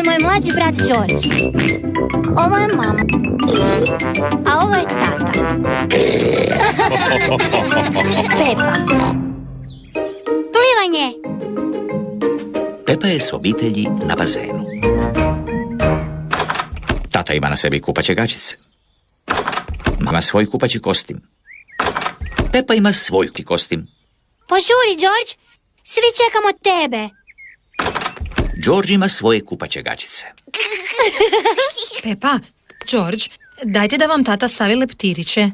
moj mlađi brat George. Ovo je mama. A ovo je tata. Pepa. Plivanje. Pepa je s obitelji na bazenu. Tata ima na sebi kupaće gaćice. Mama svoj kupaći kostim. Pepa ima svoj kostim. Požuri, George. Svi čekamo tebe. George ima svoje kupaće gaćice. Pepa, George, dajte da vam tata stavi leptiriće.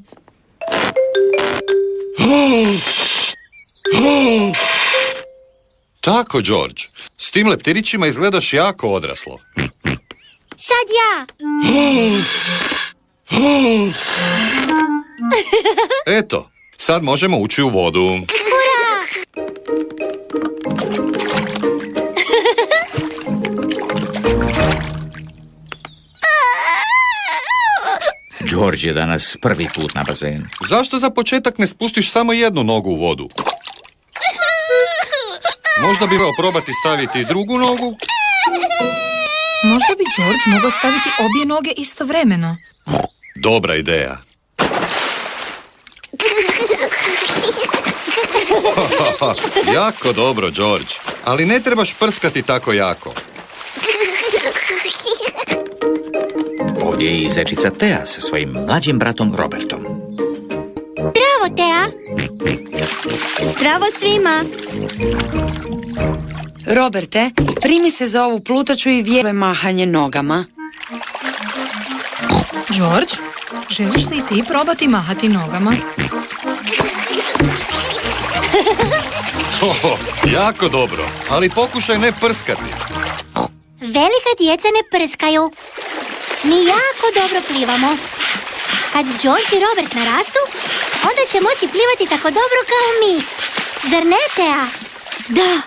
Tako, George. S tim leptirićima izgledaš jako odraslo. Sad ja. Eto, sad možemo ući u vodu. George je danas prvi put na bazenu. Zašto za početak ne spustiš samo jednu nogu u vodu? Možda bi probati staviti i drugu nogu? Možda bi George mogao staviti obje noge istovremeno. Dobra ideja. Jako dobro, George. Ali ne trebaš prskati tako jako. Ovdje je i zečica Tea sa svojim mlađim bratom Robertom. Zdravo, Tea. Zdravo svima. Roberte, primi se za ovu plutaču i vjeruj mahanje nogama. George, želiš li ti probati mahati nogama? Jako dobro, ali pokušaj ne prskati. Velika djeca ne prskaju. Mi jako dobro plivamo. Kad George i Robert narastu, onda će moći plivati tako dobro kao mi. Zar ne, Tea? Da.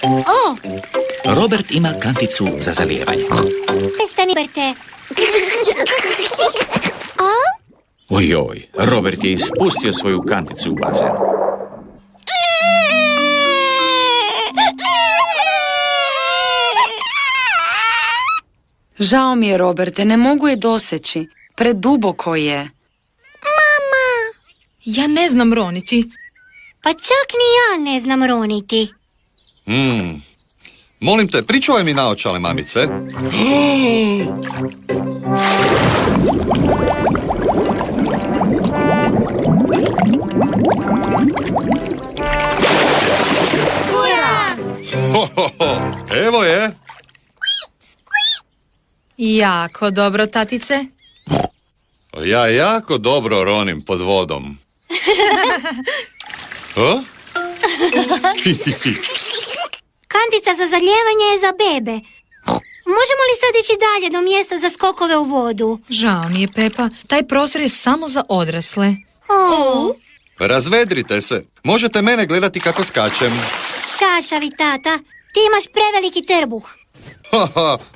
O! Robert ima kanticu za zalijevanje. Prestani, Roberte. Ojoj, Robert je ispustio svoju kanticu u bazen. Žao mi je, Roberte, ne mogu je doseći. Preduboko je. Mama! Ja ne znam roniti. Pa čak ni ja ne znam roniti. Molim te, pričuvaj mi naočale, mamice. Ura! Evo je. Jako dobro, tatice. Ja jako dobro ronim pod vodom. O? Kantica za zalijevanje je za bebe. Možemo li sad ići dalje do mjesta za skokove u vodu? Žao mi je, Pepa. Taj prostor je samo za odrasle. Razvedrite se. Možete mene gledati kako skačem. Šašavi, tata. Ti imaš preveliki trbuh.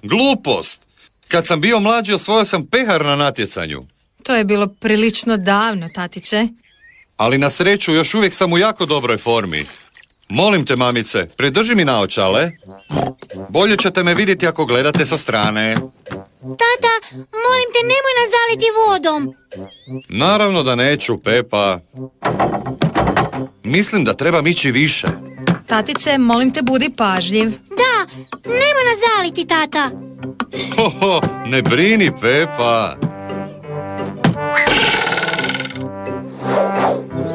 Glupost. Kad sam bio mlađi, osvojio sam pehar na natjecanju. To je bilo prilično davno, tatice. Ali na sreću još uvijek sam u jako dobroj formi. Molim te, mamice, pridrži mi naočale. Bolje ćete me vidjeti ako gledate sa strane. Tata, molim te, nemoj nas zaliti vodom. Naravno da neću, Pepa. Mislim da trebam ići više. Tatice, molim te, budi pažljiv. Da, nemoj nas zaliti, tata. Ne brini, Pepa.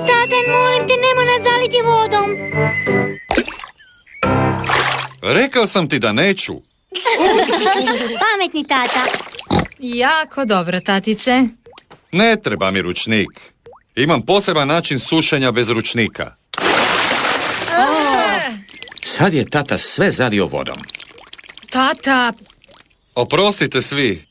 Tata, molim te, nemoj nas zaliti vodom. Rekao sam ti da neću. Pametni tata. Jako dobro, tatice. Ne treba mi ručnik. Imam poseban način sušenja bez ručnika. Sad je tata sve zalio vodom. Tata... Oprostite svi.